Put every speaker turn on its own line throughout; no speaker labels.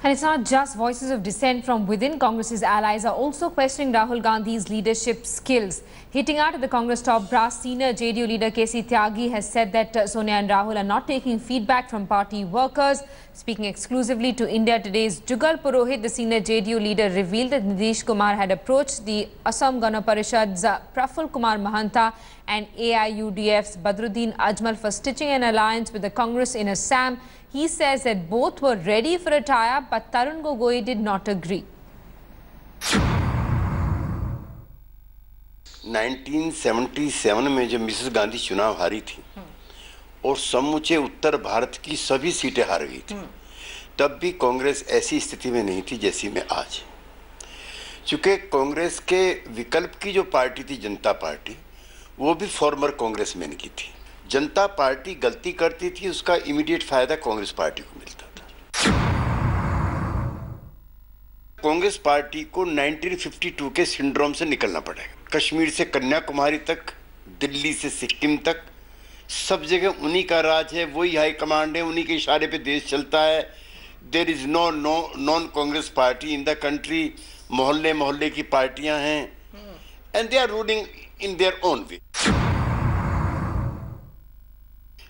And it's not just voices of dissent from within. Congress's allies are also questioning Rahul Gandhi's leadership skills. Hitting out at the Congress top brass, senior JDU leader K.C. Tyagi has said that Sonia and Rahul are not taking feedback from party workers. Speaking exclusively to India Today's Jugal Purohit, the senior JDU leader revealed that Nitish Kumar had approached the Assam Gana Parishad's Praful Kumar Mahanta and AIUDF's Badruddin Ajmal for stitching an alliance with the Congress in Assam. He says that both were ready for a tie-up, but Tarun Gogoi did not agree.
1977 में जब Mrs Gandhi चुनाव हारी थी और समूचे उत्तर भारत की सभी सीटें हार गई थी, तब भी कांग्रेस ऐसी स्थिति में नहीं थी जैसी में आज। चूंकि कांग्रेस के विकल्प की जो पार्टी थी जनता पार्टी, वो भी फॉर्मर कांग्रेसमैन की थी। जनता पार्टी गलती करती थी, उसका इमीडिएट फायदा कांग्रेस पार्टी को मिलता था। कांग्रेस पार्टी को 1952 के सिंड्रोम से निकलना पड़ेगा। कश्मीर से कन्याकुमारी तक, दिल्ली से सिक्किम तक, सब जगह उन्हीं का राज है, वही हाई कमांड है, उन्हीं के इशारे पे देश चलता है। There is no non Congress party in the country. मोहल्ले मोहल्ले की पार्टियां हैं and they are ruling in their own way.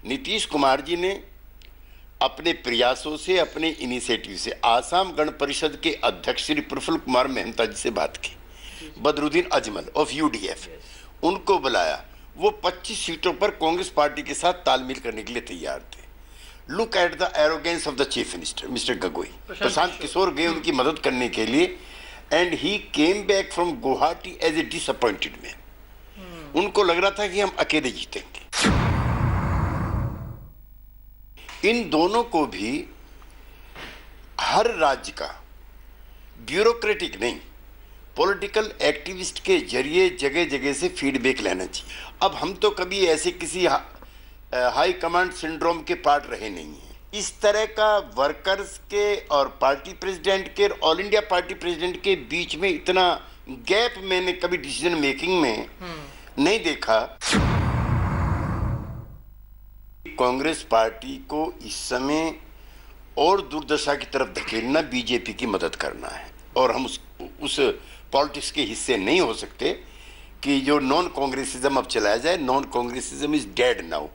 Nitish Kumar ji ने अपने प्रयासों से, अपने इनिशिएटिव से आसाम गण परिषद के अध्यक्ष श्री प्रफुल्ल कुमार महंता जी से बात की। बदरुद्दीन अजमल ऑफ यूडीएफ, उनको बुलाया। वो 25 सीटों पर कांग्रेस पार्टी के साथ तालमेल करने के लिए तैयार थे। Look at the arrogance of the chief minister mister Gogoi. Prashant Kishor गए उनकी मदद करने के लिए and he came back from Guwahati as a disappointed man. उनको लग रहा था कि हम अकेले जीतेंगे। इन दोनों को भी हर राज्य का ब्यूरोक्रेटिक नहीं, पॉलिटिकल एक्टिविस्ट के जरिए जगह जगह से फीडबैक लेना चाहिए। अब हम तो कभी ऐसे किसी हाई कमांड सिंड्रोम के पार्ट रहे नहीं हैं। इस तरह का वर्कर्स के और पार्टी प्रेसिडेंट के, ऑल इंडिया पार्टी प्रेसिडेंट के बीच में इतना गैप मैंने कभी डिसीजन मेकिंग में नहीं देखा। कांग्रेस पार्टी को इस समय और दुर्दशा की तरफ धकेलना बीजेपी की मदद करना है, और हम उस पॉलिटिक्स के हिस्से नहीं हो सकते कि जो नॉन कांग्रेसिज्म अब चलाया जाए। Non Congressism is dead now.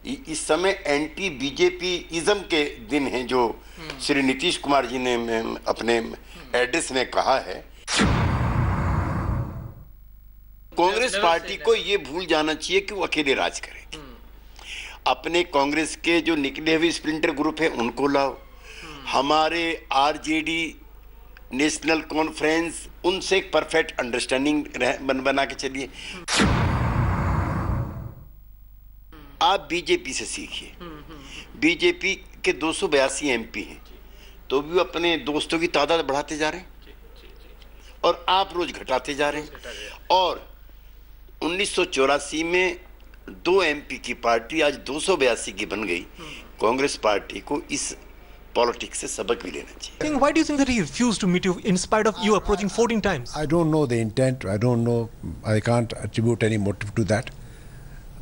इस समय एंटी बीजेपी इज्म के दिन हैं, जो श्री नीतीश कुमार जी ने अपने एड्रेस में कहा है। कांग्रेस पार्टी को ये भूल जाना चाहिए कि वो अकेले राज करेगी। अपने कांग्रेस के जो निकले हुए स्प्लिंटर ग्रुप है उनको लाओ, हमारे आरजेडी नेशनल कॉन्फ्रेंस, उनसे एक परफेक्ट अंडरस्टैंडिंग बना के चलिए। आप बीजेपी से सीखिए। बीजेपी के 282 एमपी हैं, तो भी अपने दोस्तों की तादाद बढ़ाते जा रहे हैं और आप रोज घटाते जा रहे हैं। और 1984 में 2 एमपी की पार्टी आज 282 की बन गई। कांग्रेस पार्टी को इस पॉलिटिक्स से सबक भी लेना चाहिए।
Why do you think that he refused to meet you in spite of you approaching 14 times?
I don't know the intent. I don't know. I can't attribute any motive to that.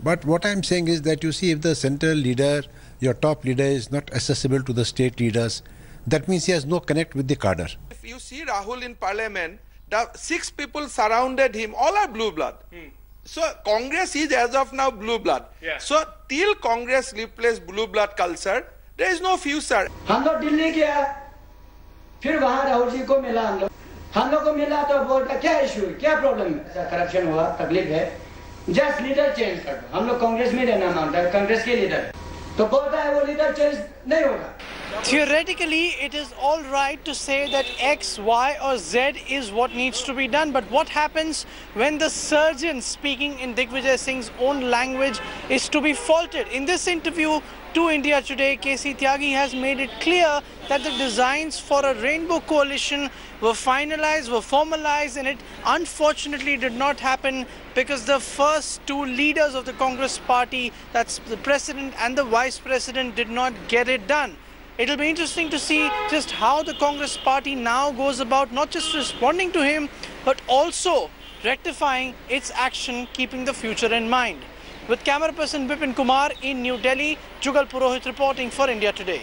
But what I'm saying is that, you see, if the central leader, your top leader, is not accessible to the state leaders, that means he has no connect with the cadre.
If you see Rahul in parliament, the 6 people surrounded him, all are blue blood. So Congress is as of now blue blood. Yeah. So till Congress replace blue blood culture, there is no future.
हम लोग दिल्ली गया, फिर वहाँ राहुल जी को मिला। हम लोग को मिला तो बोलता क्या इशू है, क्या प्रॉब्लम है, करप्शन हुआ, तकलीफ है, जस्ट लीडर चेंज कर दो। हम लोग कांग्रेस में रहना मानता है, कांग्रेस के लीडर तो बोलता है वो लीडर चेंज नहीं होगा।
Theoretically, it is all right to say that X, Y or Z is what needs to be done. But what happens when the surgeon speaking in Digvijay Singh's own language is to be faulted? In this interview to India Today, K.C. Tyagi has made it clear that the designs for a rainbow coalition were finalized, were formalized, and it unfortunately did not happen because the first 2 leaders of the Congress party, that's the president and the vice president, did not get it done. It'll be interesting to see just how the Congress party now goes about not just responding to him, but also rectifying its action, keeping the future in mind. With camera person Bipin Kumar in New Delhi, Jugal Purohit reporting for India Today.